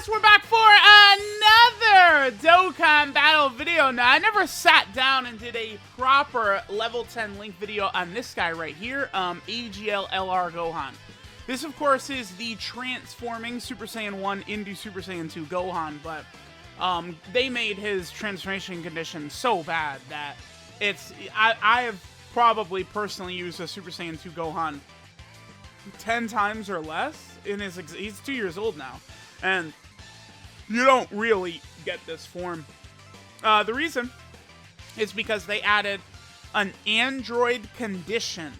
guys, we're back for another Dokkan battle video. Now, I never sat down and did a proper level 10 link video on this guy right here, AGL Gohan. This, of course, is the transforming Super Saiyan 1 into Super Saiyan 2 Gohan, but they made his transformation condition so bad that I have probably personally used a Super Saiyan 2 Gohan 10 times or less. He's 2 years old now, and you don't really get this form. The reason is because they added an android condition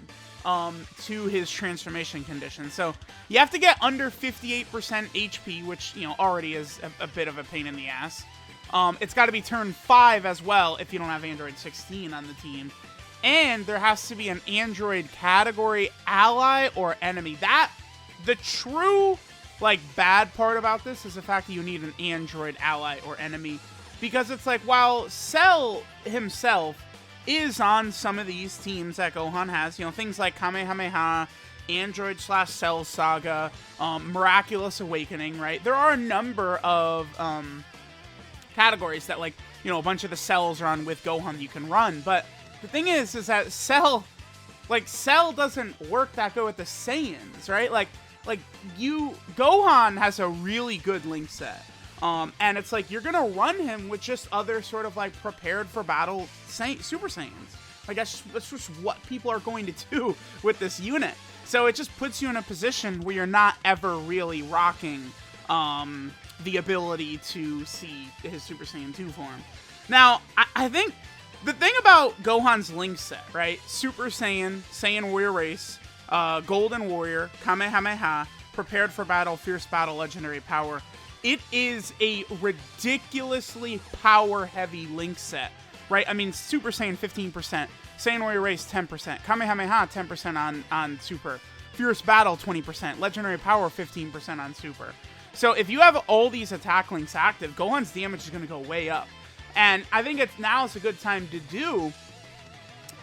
to his transformation condition. So you have to get under 58% HP, which, you know, already is a bit of a pain in the ass. It's got to be turn 5 as well if you don't have Android 16 on the team. And there has to be an android category ally or enemy. The true, like, bad part about this is the fact that you need an android ally or enemy. Because it's like, while Cell himself is on some of these teams that Gohan has, you know, things like Kamehameha, Android/Cell Saga, Miraculous Awakening, right? There are a number of categories that, like, you know, a bunch of the cells are on with Gohan you can run. But the thing is that Cell doesn't work that good with the Saiyans, right? Like Gohan has a really good link set. And it's like, you're gonna run him with just other sort of, like, prepared for battle Super Saiyans. Like, that's just what people are going to do with this unit. So it just puts you in a position where you're not ever really rocking the ability to see his Super Saiyan 2 form. Now, I think the thing about Gohan's link set, right? Super Saiyan, Saiyan Warrior Race, Golden Warrior, Kamehameha, Prepared for Battle, Fierce Battle, Legendary Power. It is a ridiculously power-heavy link set, right? I mean, Super Saiyan 15%, Saiyan Warrior Race 10%, Kamehameha 10% on Super, Fierce Battle 20%, Legendary Power 15% on Super. So if you have all these attack links active, Gohan's damage is going to go way up. And I think now is a good time to do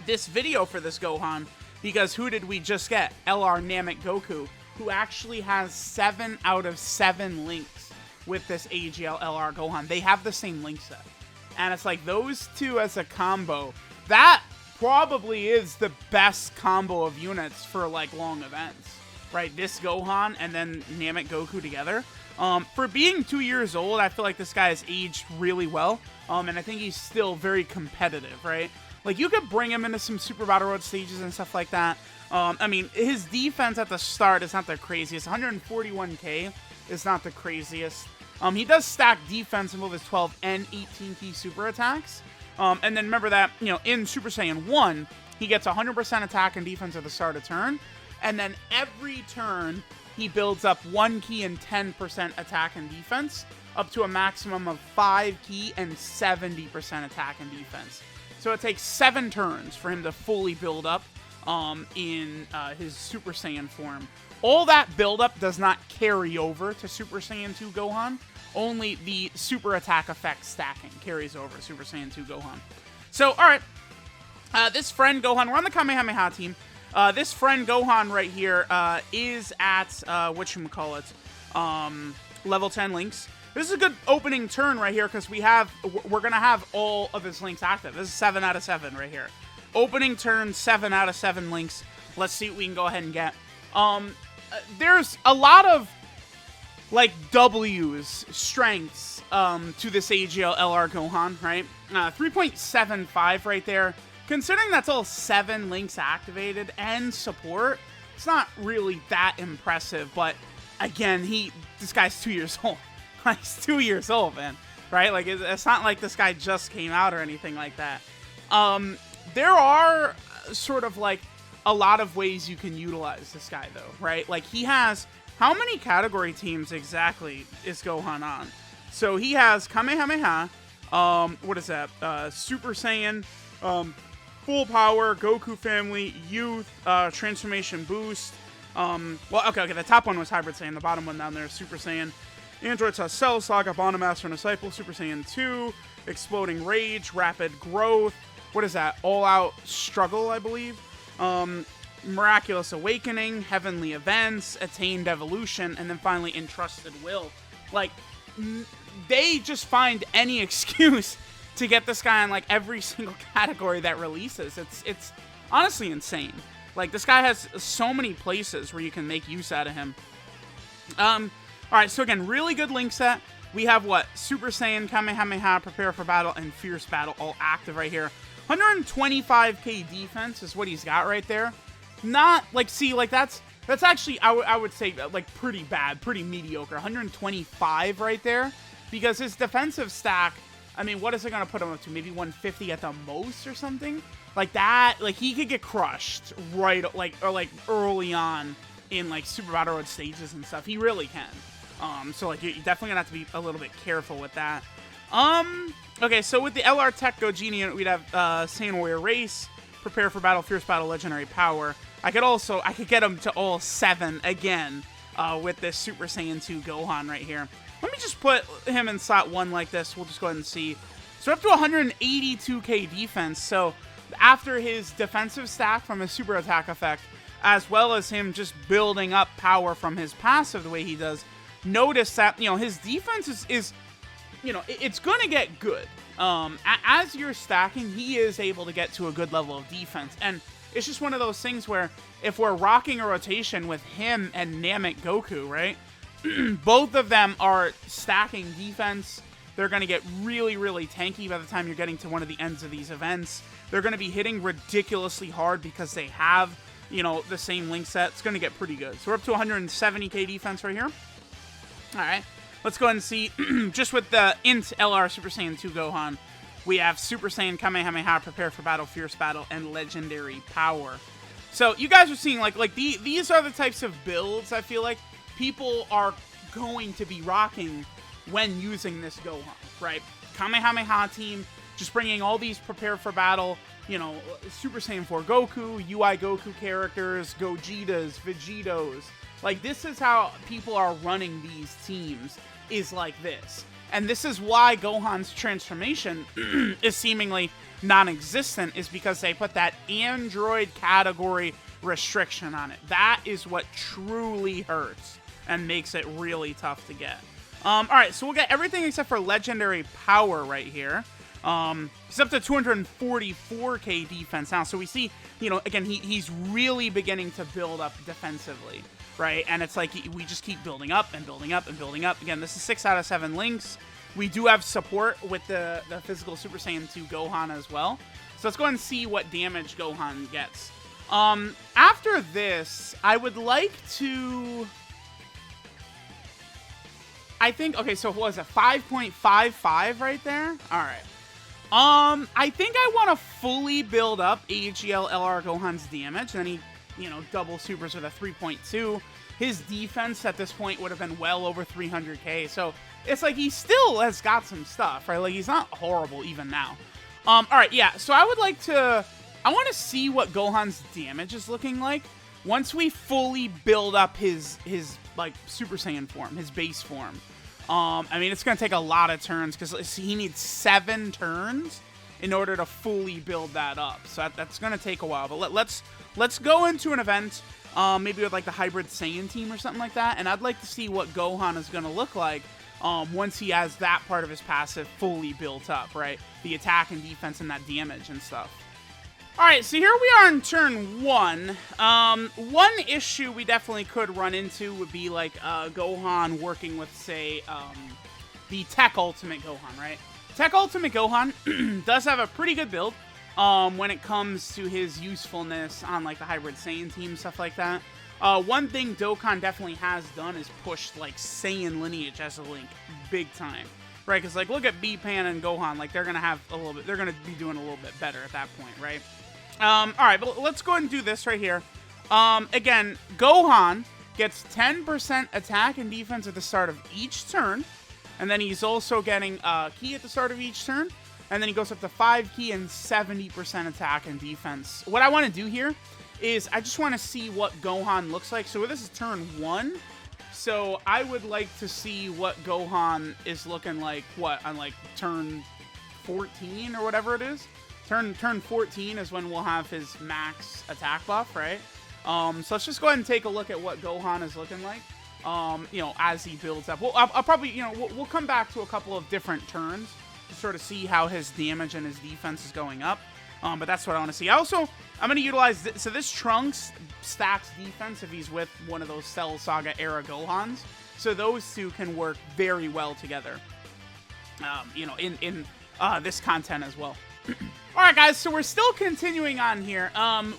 this video for this Gohan, because who did we just get? LR Namek Goku, who actually has 7 out of 7 links with this AGL LR Gohan. They have the same link set. And it's like, those two as a combo, that probably is the best combo of units for, like, long events, right? This Gohan and then Namek Goku together. For being 2 years old, I feel like this guy has aged really well. And I think he's still very competitive, right? Like, you could bring him into some Super Battle Road stages and stuff like that. I mean, his defense at the start is not the craziest. 141k is not the craziest. He does stack defense in both his 12 and 18 key super attacks. And then remember that, you know, in Super Saiyan 1, he gets 100% attack and defense at the start of turn. And then every turn, he builds up 1 key and 10% attack and defense, up to a maximum of 5 key and 70% attack and defense. So it takes 7 turns for him to fully build up in his Super Saiyan form. All that buildup does not carry over to Super Saiyan 2 Gohan. Only the super attack effect stacking carries over Super Saiyan 2 Gohan. So, alright. This friend Gohan, we're on the Kamehameha team. This friend Gohan right here is at, whatchamacallit, level 10 links. This is a good opening turn right here because we're going to have all of his links active. This is 7 out of 7 right here. Opening turn, 7 out of 7 links. Let's see what we can go ahead and get. There's a lot of, like, W's, strengths, to this AGL LR Gohan, right? 3.75 right there. Considering that's all 7 links activated and support, it's not really that impressive. But, again, this guy's 2 years old. He's 2 years old, man, right? Like, it's not like this guy just came out or anything like that. There are sort of, like, a lot of ways you can utilize this guy, though, right? Like, he has, how many category teams exactly is Gohan on? So he has Kamehameha, what is that? Super Saiyan, Full Power, Goku Family, Youth, Transformation Boost. Well, okay, the top one was Hybrid Saiyan. The bottom one down there is Super Saiyan. Android Cell Saga, Bond Master and Disciple, Super Saiyan 2, Exploding Rage, Rapid Growth. What is that? All Out Struggle, I believe. Miraculous Awakening, Heavenly Events, Attained Evolution, and then finally Entrusted Will. Like, they just find any excuse to get this guy on like every single category that releases. It's honestly insane. Like, this guy has so many places where you can make use out of him. Alright, so again, really good link set. We have what? Super Saiyan, Kamehameha, Prepare for Battle, and Fierce Battle all active right here. 125k defense is what he's got right there. Not, like, see, like, that's actually, I would say, like, pretty bad, pretty mediocre. 125 right there. Because his defensive stack, I mean, what is it going to put him up to? Maybe 150 at the most or something? Like, that, like, he could get crushed right, like, or, like, early on in, like, Super Battle Road stages and stuff. He really can. So, like, you're definitely gonna have to be a little bit careful with that. Okay, so with the LR Tech Gogeta unit, we'd have, Saiyan Warrior Race, Prepare for Battle, Fierce Battle, Legendary Power. I could get him to all 7 again, with this Super Saiyan 2 Gohan right here. Let me just put him in slot 1 like this. We'll just go ahead and see. So up to 182k defense. So after his defensive stack from his super attack effect, as well as him just building up power from his passive the way he does, notice that, you know, his defense is you know, it's going to get good. As you're stacking, he is able to get to a good level of defense. And it's just one of those things where if we're rocking a rotation with him and Namek Goku, right? Both of them are stacking defense. They're going to get really, really tanky by the time you're getting to one of the ends of these events. They're going to be hitting ridiculously hard because they have, you know, the same link set. It's going to get pretty good. So we're up to 170k defense right here. All right. Let's go ahead and see. Just with the Int LR Super Saiyan 2 Gohan, we have Super Saiyan Kamehameha, Prepare for Battle, Fierce Battle, and Legendary Power. So you guys are seeing, like these are the types of builds I feel like people are going to be rocking when using this Gohan, right? Kamehameha team, just bringing all these Prepare for Battle, you know, Super Saiyan 4 Goku, UI Goku characters, Gogetas, Vegetos. Like, this is how people are running these teams, is like this. And this is why Gohan's transformation is seemingly non-existent, is because they put that Android category restriction on it. That is what truly hurts and makes it really tough to get. Alright, so we'll get everything except for Legendary Power right here. He's up to 244k defense now, so we see, you know, again, he's really beginning to build up defensively, right? And it's like, we just keep building up and building up and building up. Again, this is 6 out of 7 links. We do have support with the physical Super Saiyan 2 Gohan as well. So let's go ahead and see what damage Gohan gets. After this, I would like to... I think, okay, so what was it? 5.55 right there? Alright. I think I want to fully build up AGL LR Gohan's damage. Then he, you know, double supers with a 3.2. His defense at this point would have been well over 300k. So it's like he still has got some stuff, right? Like, he's not horrible even now. Alright, yeah. So I would like to... I want to see what Gohan's damage is looking like once we fully build up his like, Super Saiyan form, his base form. I mean, it's going to take a lot of turns because he needs 7 turns in order to fully build that up. So that's going to take a while. But let's go into an event, maybe with like the Hybrid Saiyan team or something like that. And I'd like to see what Gohan is going to look like once he has that part of his passive fully built up, right? The attack and defense and that damage and stuff. Alright, so here we are in turn 1. One issue we definitely could run into would be, like, Gohan working with, say, the Tech Ultimate Gohan, right? Tech Ultimate Gohan does have a pretty good build when it comes to his usefulness on, like, the Hybrid Saiyan team, stuff like that. One thing Dokkan definitely has done is pushed, like, Saiyan lineage as a link big time. Right, because, like, look at B-Pan and Gohan, like, they're going to be doing a little bit better at that point, right? Alright, but let's go ahead and do this right here. Again, Gohan gets 10% attack and defense at the start of each turn. And then he's also getting Ki at the start of each turn. And then he goes up to 5 Ki and 70% attack and defense. What I want to do here is I just want to see what Gohan looks like. So this is turn 1. So I would like to see what Gohan is looking like, what, on like turn 14 or whatever it is. Turn 14 is when we'll have his max attack buff, right? So let's just go ahead and take a look at what Gohan is looking like. you know, as he builds up. Well, I'll probably, you know, we'll come back to a couple of different turns to sort of see how his damage and his defense is going up. But that's what I want to see. Also, I'm going to utilize this. So this Trunks stacks defense if he's with one of those Cell Saga era Gohans. So those two can work very well together, you know, in this content as well. All right, guys, so we're still continuing on here.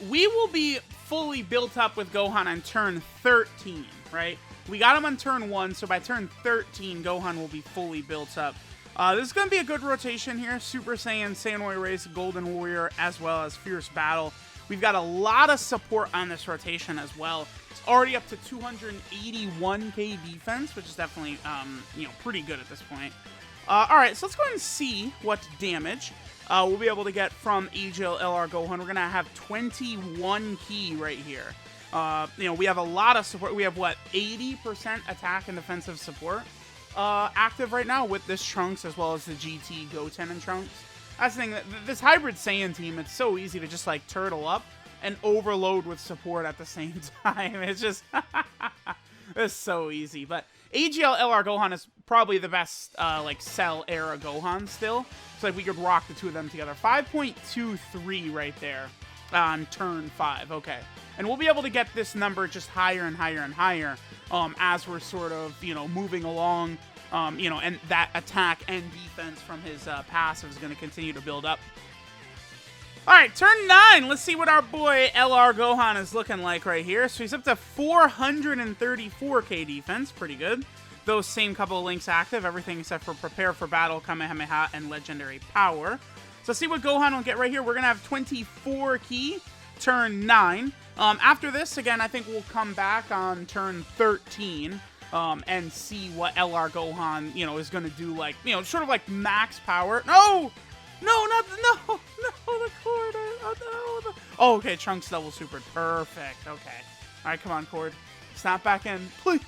We will be fully built up with Gohan on turn 13, right? We got him on turn 1, so by turn 13, Gohan will be fully built up. This is going to be a good rotation here. Super Saiyan, Samurai Race, Golden Warrior, as well as Fierce Battle. We've got a lot of support on this rotation as well. It's already up to 281k defense, which is definitely, you know, pretty good at this point. All right, so let's go ahead and see what damage we'll be able to get from AGL LR Gohan. We're going to have 21 key right here. You know, we have a lot of support. We have, what, 80% attack and defensive support active right now with this Trunks, as well as the GT Goten and Trunks. That's the thing, this Hybrid Saiyan team, it's so easy to just, like, turtle up and overload with support at the same time. It's just, it's so easy. But AGL LR Gohan is probably the best, like, Cell era Gohan still. So, like, we could rock the two of them together. 5.23 right there on turn 5. Okay. And we'll be able to get this number just higher and higher and higher as we're sort of, you know, moving along. You know, and that attack and defense from his passive is going to continue to build up. All right, turn 9. Let's see what our boy LR Gohan is looking like right here. So he's up to 434k defense. Pretty good. Those same couple of links active. Everything except for Prepare for Battle, Kamehameha, and Legendary Power. So let's see what Gohan will get right here. We're going to have 24 key, turn 9. After this, again, I think we'll come back on turn 13. And see what LR Gohan, you know, is going to do, like, you know, sort of like max power. No, the Cord. Oh, no. Oh, okay, Trunks double super. Perfect. Okay. All right, come on, Cord. Snap back in, please.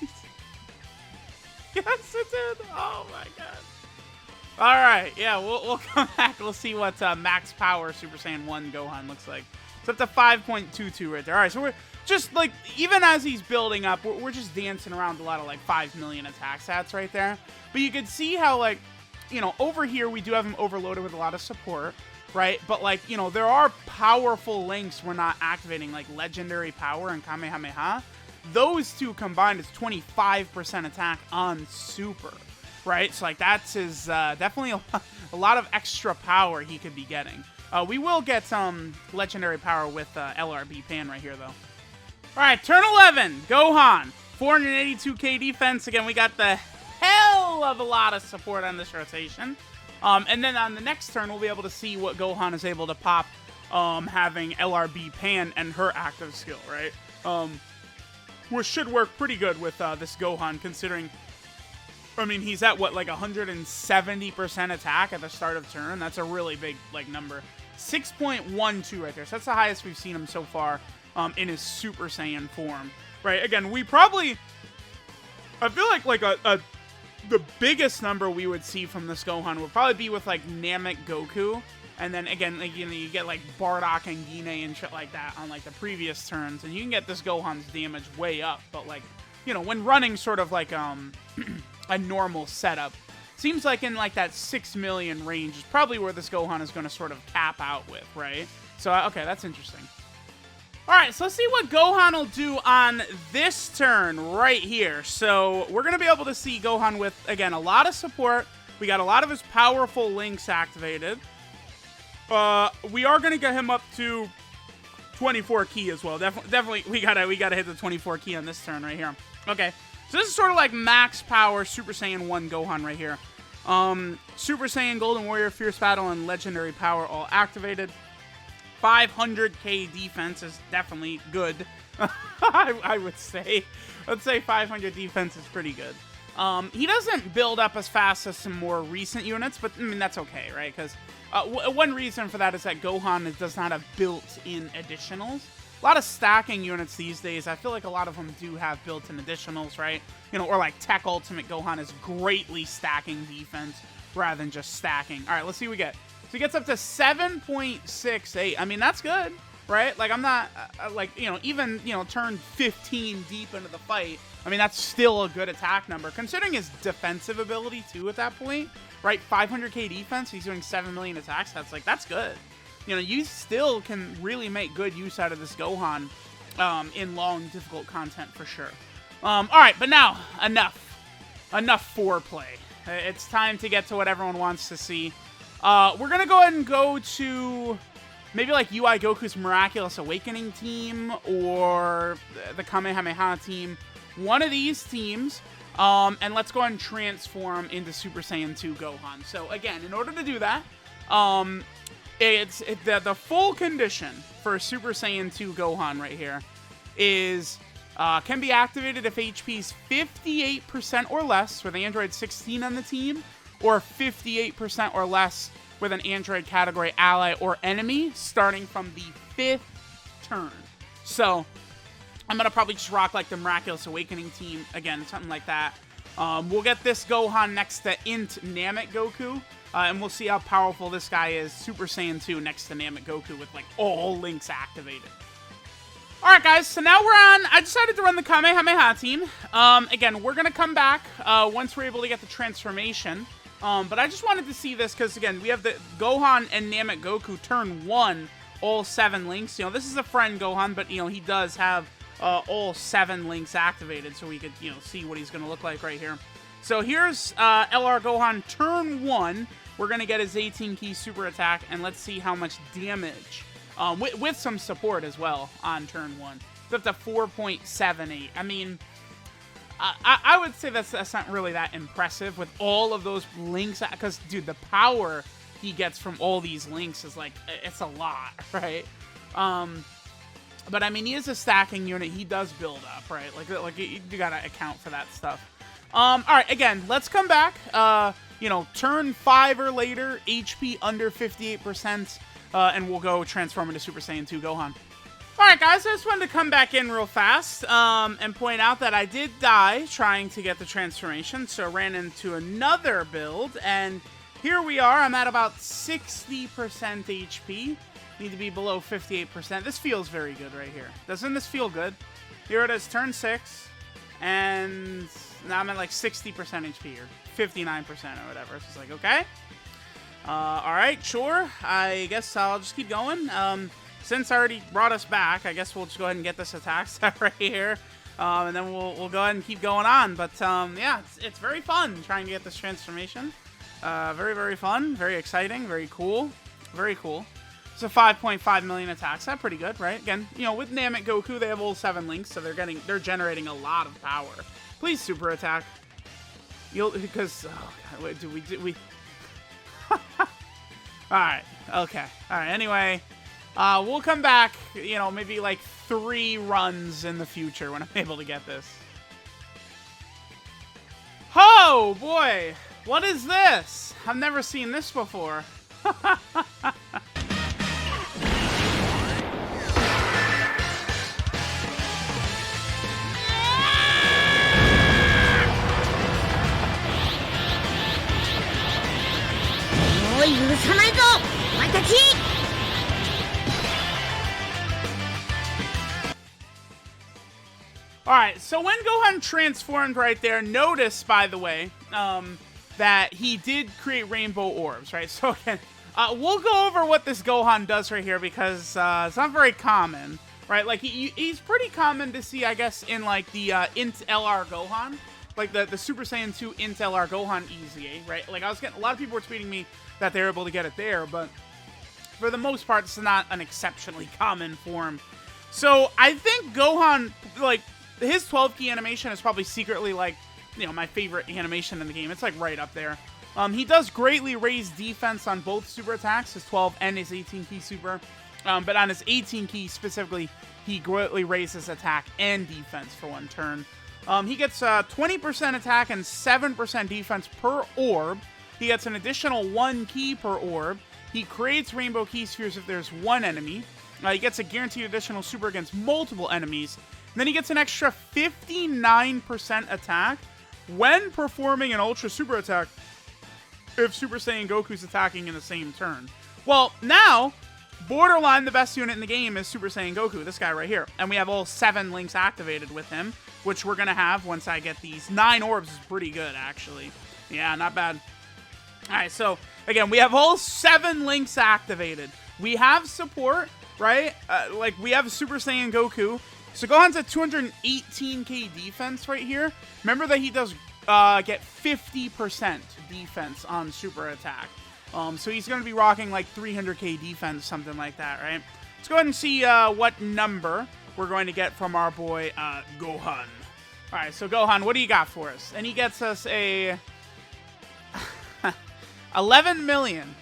Yes, it did. Oh, my God. All right, yeah, we'll come back. We'll see what max power Super Saiyan 1 Gohan looks like. It's up to 5.22 right there. All right, so we're just, like, even as he's building up, we're just dancing around a lot of, like, 5 million attack stats right there. But you could see how, like, you know, over here we do have him overloaded with a lot of support, right? But, like, you know, there are powerful links we're not activating, like Legendary Power and Kamehameha. Those two combined is 25% attack on Super, right? So, like, that's his, definitely a lot of extra power he could be getting. We will get some Legendary Power with LRB Pan right here, though. All right, turn 11, Gohan, 482k defense. Again, we got the hell of a lot of support on this rotation. And then on the next turn, we'll be able to see what Gohan is able to pop, having LRB Pan and her active skill, right? Which should work pretty good with this Gohan, considering, I mean, he's at, what, like 170% attack at the start of turn. That's a really big, like, number. 6.12 right there. So that's the highest we've seen him so far. In his Super Saiyan form, right? Again, we probably, I feel like the biggest number we would see from this Gohan would probably be with, like, Namek Goku, and then again, like, you know, you get, like, Bardock and Gine and shit like that on, like, the previous turns, and you can get this Gohan's damage way up. But, like, you know, when running sort of like a normal setup, seems like in, like, that 6 million range is probably where this Gohan is going to sort of cap out with, right? So okay, that's interesting. All right, so let's see what Gohan will do on this turn right here. So we're going to be able to see Gohan with, again, a lot of support. We got a lot of his powerful links activated. We are going to get him up to 24 key as well. Definitely, we gotta hit the 24 key on this turn right here. Okay, so this is sort of like max power Super Saiyan 1 Gohan right here. Super Saiyan, Golden Warrior, Fierce Battle, and Legendary Power all activated. 500k defense is definitely good. I would say. Let's say 500 defense is pretty good. He doesn't build up as fast as some more recent units, but I mean, that's okay, right? Because one reason for that is that Gohan does not have built-in additionals. A lot of stacking units these days, I feel like a lot of them do have built-in additionals, right? You know, or like Tech Ultimate Gohan is greatly stacking defense rather than just stacking. All right, let's see what we get. So he gets up to 7.68. I mean, that's good. right? Like, I'm not, like, you know, even, you know, turn 15 deep into the fight, I mean, that's still a good attack number, considering his defensive ability, too, at that point, right? 500k defense, he's doing 7 million attacks, that's good. You know, you still can really make good use out of this Gohan in long, difficult content, for sure. All right, but now, enough foreplay. It's time to get to what everyone wants to see. We're going to go ahead and go to maybe like UI Goku's Miraculous Awakening team or the Kamehameha team. One of these teams. And let's go ahead and transform into Super Saiyan 2 Gohan. So again, in order to do that, the full condition for Super Saiyan 2 Gohan right here is can be activated if HP's 58% or less with Android 16 on the team, or 58% or less with an Android category ally or enemy starting from the 5th turn. So I'm going to probably just rock like the Miraculous Awakening team. Again, something like that. We'll get this Gohan next to Int Namek Goku. And we'll see how powerful this guy is, Super Saiyan 2 next to Namek Goku with like all links activated. Alright guys, so now I decided to run the Kamehameha team. Again, we're going to come back once we're able to get the transformation. But I just wanted to see this because, again, we have the Gohan and Namek Goku turn 1, all 7 links. You know, this is a friend Gohan, but, you know, he does have all 7 links activated, so we could, you know, see what he's going to look like right here. So here's LR Gohan turn 1. We're going to get his 18-key super attack, and let's see how much damage, with some support as well on turn 1. It's up to 4.78. I mean, I would say that's not really that impressive with all of those links, because, dude, the power he gets from all these links is, like, it's a lot, right? But, I mean, he is a stacking unit. He does build up, right? Like you gotta account for that stuff. All right, again, let's come back. You know, turn 5 or later, HP under 58%, and we'll go transform into Super Saiyan 2 Gohan. Alright guys, I just wanted to come back in real fast and point out that I did die trying to get the transformation, so I ran into another build, and here we are. I'm at about 60% HP. Need to be below 58%. This feels very good right here. Doesn't this feel good? Here it is, turn 6, and now I'm at like 60% HP or 59% or whatever. So it's like, okay. Alright, sure. I guess I'll just keep going. Since I already brought us back, I guess we'll just go ahead and get this attack set right here. And then we'll go ahead and keep going on. But, yeah, it's very fun trying to get this transformation. Very, very fun. Very exciting. Very cool. Very cool. So 5.5 million attacks. That's pretty good, right? Again, you know, with Namek Goku, they have all 7 links, so they're generating a lot of power. Please super attack. Because, oh God, wait, do we Alright, okay. Alright, anyway, we'll come back, you know, maybe like 3 runs in the future when I'm able to get this. Oh, boy! What is this? I've never seen this before. Alright, so when Gohan transformed right there, notice, by the way, that he did create rainbow orbs, right? So again, we'll go over what this Gohan does right here because it's not very common, right? Like, he's pretty common to see, I guess, in, like, the Int LR Gohan. Like, the Super Saiyan 2 Int LR Gohan EZA, right? Like, a lot of people were tweeting me that they were able to get it there, but for the most part, it's not an exceptionally common form. So, I think Gohan, like, his 12-key animation is probably secretly, like, you know, my favorite animation in the game. It's, like, right up there. He does greatly raise defense on both super attacks, his 12 and his 18-key super. But on his 18-key specifically, he greatly raises attack and defense for 1 turn. He gets 20% attack and 7% defense per orb. He gets an additional 1 key per orb. He creates rainbow key spheres if there's 1 enemy. He gets a guaranteed additional super against multiple enemies. And then he gets an extra 59% attack when performing an Ultra Super attack if Super Saiyan Goku's attacking in the same turn. Well, now borderline the best unit in the game is Super Saiyan Goku, this guy right here. And we have all 7 links activated with him, which we're going to have once I get these. 9 orbs is pretty good, actually. Yeah, not bad. All right, so, again, we have all 7 links activated. We have support, right? Like, we have Super Saiyan Goku. So Gohan's at 218k defense right here. Remember that he does get 50% defense on super attack. So he's going to be rocking like 300k defense, something like that, right? Let's go ahead and see what number we're going to get from our boy Gohan. All right, so Gohan, what do you got for us? And he gets us a 11 million.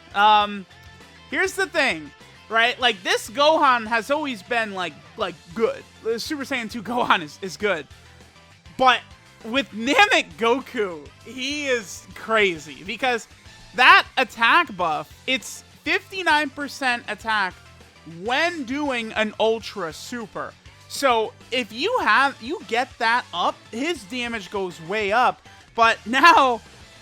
Here's the thing, right? Like, this Gohan has always been like good. The Super Saiyan 2 Gohan is good. But with Namek Goku, he is crazy because that attack buff, it's 59% attack when doing an Ultra Super. So if you get that up, his damage goes way up. But now,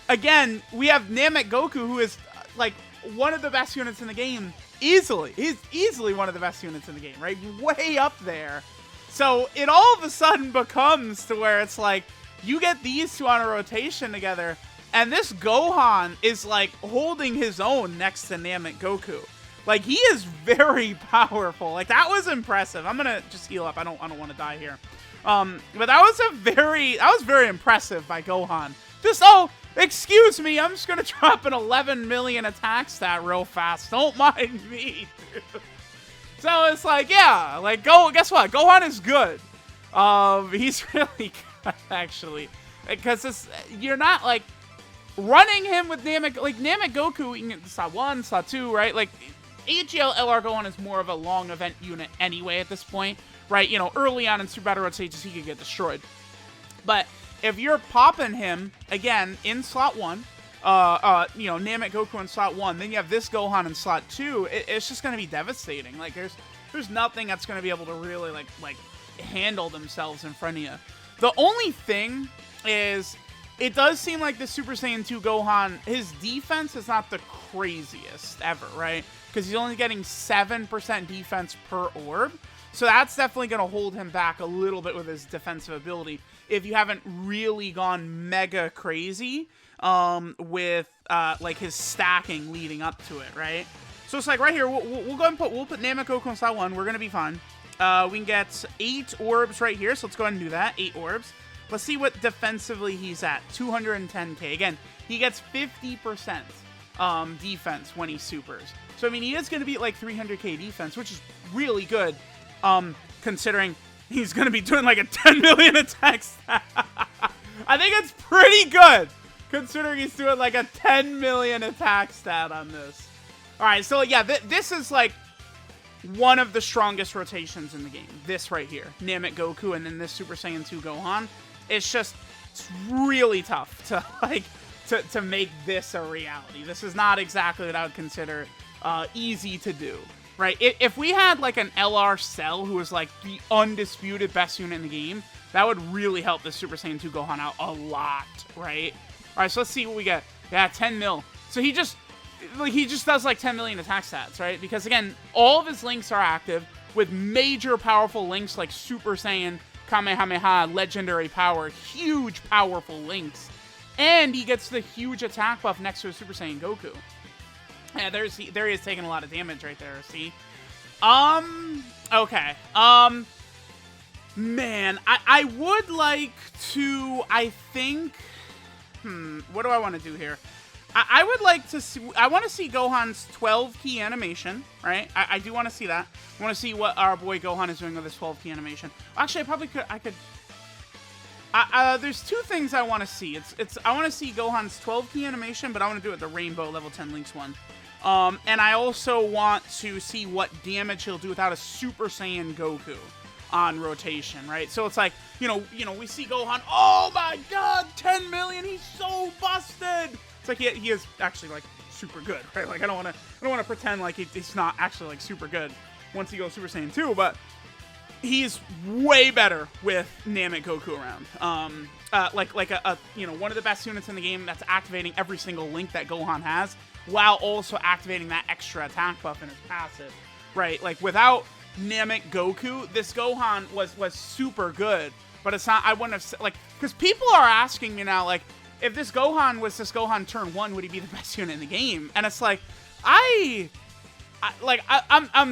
again, we have Namek Goku, who is like one of the best units in the game. Easily. He's easily one of the best units in the game, right? Way up there. So it all of a sudden becomes to where it's like, you get these two on a rotation together, and this Gohan is like holding his own next to Namek Goku. Like, he is very powerful. Like, that was impressive. I'm gonna just heal up. I don't want to die here. But that was very impressive by Gohan. Just, oh, excuse me, I'm just gonna drop an 11 million attack stat real fast. Don't mind me, dude. So it's like, yeah, like, guess what? Gohan is good. He's really good, actually. Because you're not, like, running him with Namek, like, Namek Goku, you can get slot 1, slot 2, right? Like, AGL LR Gohan is more of a long event unit anyway at this point, right? You know, early on in Super Battle Road stages, he could get destroyed. But if you're popping him, again, in slot 1, you know, Namek Goku in slot 1, then you have this Gohan in slot 2, it's just going to be devastating. Like, there's nothing that's going to be able to really, like, handle themselves in front of you. The only thing is, it does seem like the Super Saiyan 2 Gohan, his defense is not the craziest ever, right? Because he's only getting 7% defense per orb. So that's definitely going to hold him back a little bit with his defensive ability if you haven't really gone mega crazy with like his stacking leading up to it, right? So it's like right here, we'll go ahead and put Namek Goku in slot 1. We're going to be fine. We can get 8 orbs right here, so let's go ahead and do that. 8 orbs. Let's see what defensively he's at. 210k. Again, he gets 50% defense when he supers. So, I mean, he is going to be at like 300k defense, which is really good, considering he's going to be doing like a 10 million attack stat. I think it's pretty good, considering he's doing like a 10 million attack stat on this. All right, so yeah, this is like one of the strongest rotations in the game. This right here, Namek Goku, and then this Super Saiyan 2 Gohan. It's really tough to like to make this a reality. This is not exactly what I would consider easy to do, right? If we had like an LR Cell who was like the undisputed best unit in the game, that would really help the Super Saiyan 2 Gohan out a lot, right? All right, so let's see what we get. Yeah, 10 mil. So he just does like 10 million attack stats, right? Because again, all of his links are active with major powerful links like Super Saiyan, Kamehameha, Legendary Power, huge powerful links. And he gets the huge attack buff next to a Super Saiyan Goku. Yeah, there he is taking a lot of damage right there, see? Okay. Man, I would like to, I think, what do I want to do here? I would like to see, I want to see Gohan's 12 key animation, right? I do want to see that. I want to see what our boy Gohan is doing with his 12 key animation. Actually, I could, there's 2 things I want to see. I want to see Gohan's 12 key animation, but I want to do it the Rainbow level 10 links one. And I also want to see what damage he'll do without a Super Saiyan Goku on rotation, right? So it's like, you know, we see Gohan, oh my god, 10 million, he's so busted! It's like he is actually like super good, right? Like I don't want to pretend like he's not actually like super good once he goes Super Saiyan 2, but he's way better with Namek Goku around. Like a you know, one of the best units in the game that's activating every single link that Gohan has, while also activating that extra attack buff in his passive. right? Like, without Namek Goku, this Gohan was super good, but it's not, I wouldn't have, like, because people are asking me now, like, if this Gohan was this Gohan turn 1, would he be the best unit in the game? And it's like, I'm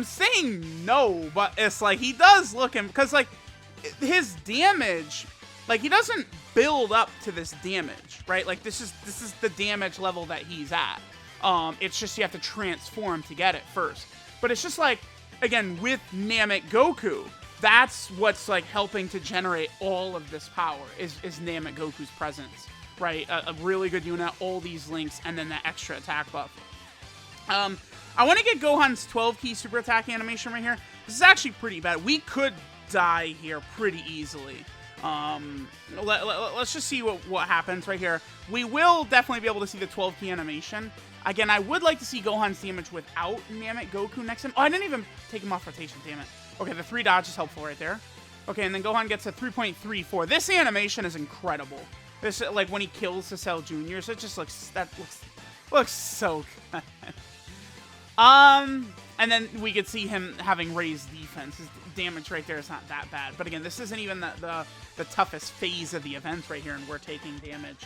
saying no, but it's like, he does look him, because, like, his damage, like, he doesn't build up to this damage, right? Like, this is the damage level that he's at. It's just you have to transform to get it first. But it's just like, again, with Namek Goku, that's what's, like, helping to generate all of this power, is Namek Goku's presence, right? A really good unit, all these links, and then that extra attack buff. I want to get Gohan's 12-key super attack animation right here. This is actually pretty bad. We could die here pretty easily. Let's just see what happens right here. We will definitely be able to see the 12-key animation. Again, I would like to see Gohan's damage without Namek Goku next to him. Oh, I didn't even take him off rotation, damn it. Okay, the 3 dodge is helpful right there. Okay, and then Gohan gets a 3.34. This animation is incredible. This, like, when he kills the Cell Juniors, it just looks so good. And then we could see him having raised defense. His damage right there is not that bad. But again, this isn't even the toughest phase of the event right here, and we're taking damage.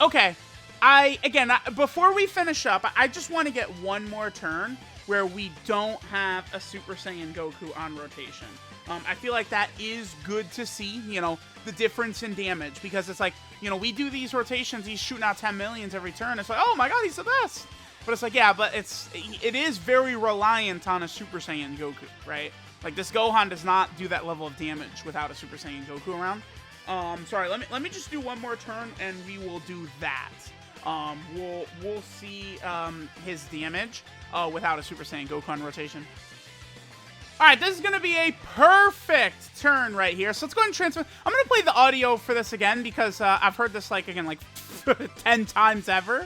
Okay. Before we finish up, I just want to get one more turn where we don't have a Super Saiyan Goku on rotation. I feel like that is good to see, you know, the difference in damage, because it's like, you know, we do these rotations, he's shooting out 10 millions every turn. It's like, oh my god, he's the best. But it's like, yeah, but it is very reliant on a Super Saiyan Goku, right? Like, this Gohan does not do that level of damage without a Super Saiyan Goku around. Sorry, let me just do one more turn, and we will do that. We'll see his damage without a Super Saiyan Goku on rotation. Alright, this is going to be a perfect turn right here. So let's go ahead and transfer. I'm going to play the audio for this again because I've heard this, like, again, like 10 times ever.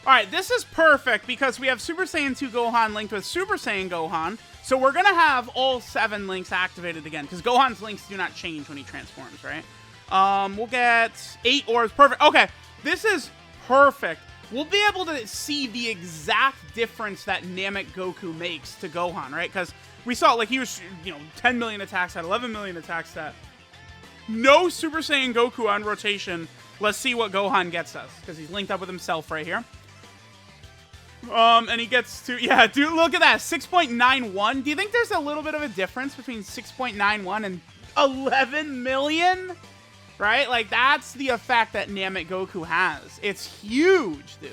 Alright, this is perfect because we have Super Saiyan 2 Gohan linked with Super Saiyan Gohan. So we're going to have all 7 links activated again, because Gohan's links do not change when he transforms, right? We'll get 8 orbs. Perfect. Okay, this is perfect. We'll be able to see the exact difference that Namek Goku makes to Gohan, right? Because we saw, like, he was, you know, 10 million attacks at 11 million attacks stat. No Super Saiyan Goku on rotation. Let's see what Gohan gets us, because he's linked up with himself right here. And he gets to, yeah, dude, look at that, 6.91. Do you think there's a little bit of a difference between 6.91 and 11 million? Right? Like, that's the effect that Namek Goku has. It's huge, dude.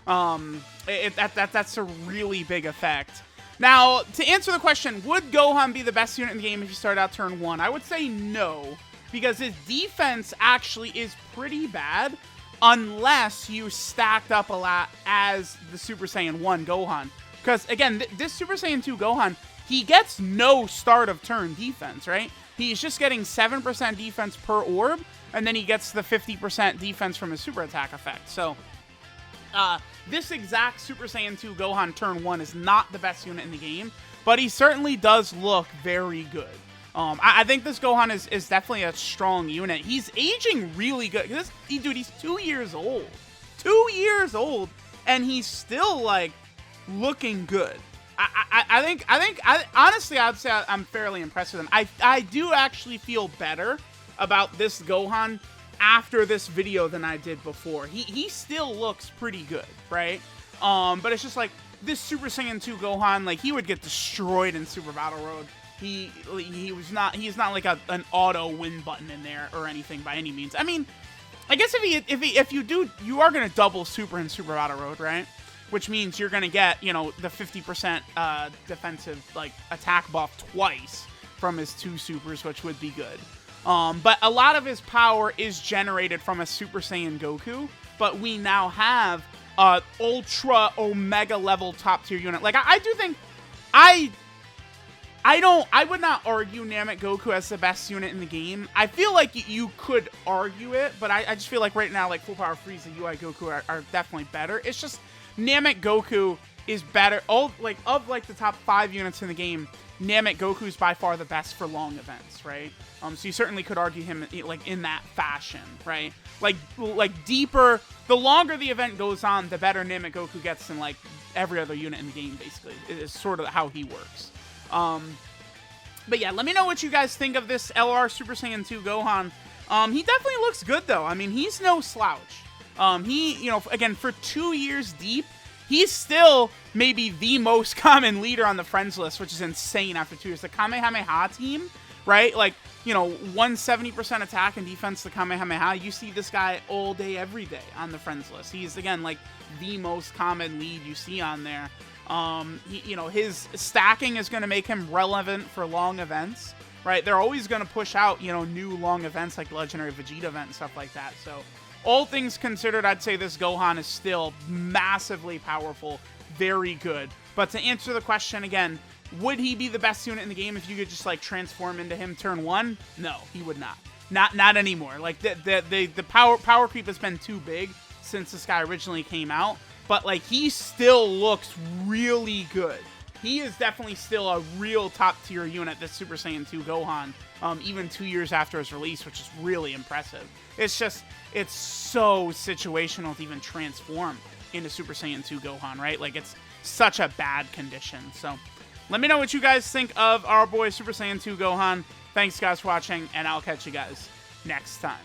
That's a really big effect. Now, to answer the question, would Gohan be the best unit in the game if you start out turn 1? I would say no, because his defense actually is pretty bad, unless you stacked up a lot as the Super Saiyan 1 Gohan. Because, again, this Super Saiyan 2 Gohan, he gets no start of turn defense, right? He's just getting 7% defense per orb, and then he gets the 50% defense from his super attack effect. So, this exact Super Saiyan 2 Gohan turn 1 is not the best unit in the game, but he certainly does look very good. I think this Gohan is definitely a strong unit. He's aging really good. Dude, he's 2 years old. 2 years old, and he's still, like, looking good. Honestly, I'd say I'm fairly impressed with him. I do actually feel better about this Gohan after this video than I did before. He still looks pretty good, right? But it's just like, this Super Saiyan 2 Gohan, like, he would get destroyed in Super Battle Road. He's not like an auto win button in there or anything by any means. I mean, I guess if you are gonna double super in Super Battle Road, right? Which means you're gonna get, you know, the 50% defensive, like, attack buff twice from his 2 supers, which would be good. But a lot of his power is generated from a Super Saiyan Goku, but we now have Ultra Omega level top tier unit. Like, I do think I would not argue Namek Goku as the best unit in the game. I feel like you could argue it, but I just feel like right now, like Full Power Frieza, UI Goku are definitely better. It's just Namek Goku is better. Of the top 5 units in the game, Namek Goku is by far the best for long events, right? So you certainly could argue him like in that fashion, right? Like deeper, the longer the event goes on, the better Namek Goku gets than like every other unit in the game. Basically, it is sort of how he works. But yeah, let me know what you guys think of this LR Super Saiyan 2 Gohan. He definitely looks good though. I mean, he's no slouch. He, again, for 2 years deep, he's still maybe the most common leader on the friends list, which is insane after 2 years. The Kamehameha team, right? Like, 170% attack and defense, the Kamehameha. You see this guy all day, every day on the friends list. He's, again, like the most common lead you see on there. His stacking is going to make him relevant for long events, right? They're always going to push out, new long events like the Legendary Vegeta event and stuff like that. So, all things considered, I'd say this Gohan is still massively powerful, very good. But to answer the question again, would he be the best unit in the game if you could just like transform into him turn 1? No, he would not. Not anymore. Like the power creep has been too big since this guy originally came out. But like he still looks really good. He is definitely still a real top tier unit, this Super Saiyan 2 Gohan, even 2 years after his release, which is really impressive. It's just, it's so situational to even transform into Super Saiyan 2 Gohan, right? Like it's such a bad condition. So let me know what you guys think of our boy Super Saiyan 2 Gohan. Thanks guys for watching, and I'll catch you guys next time.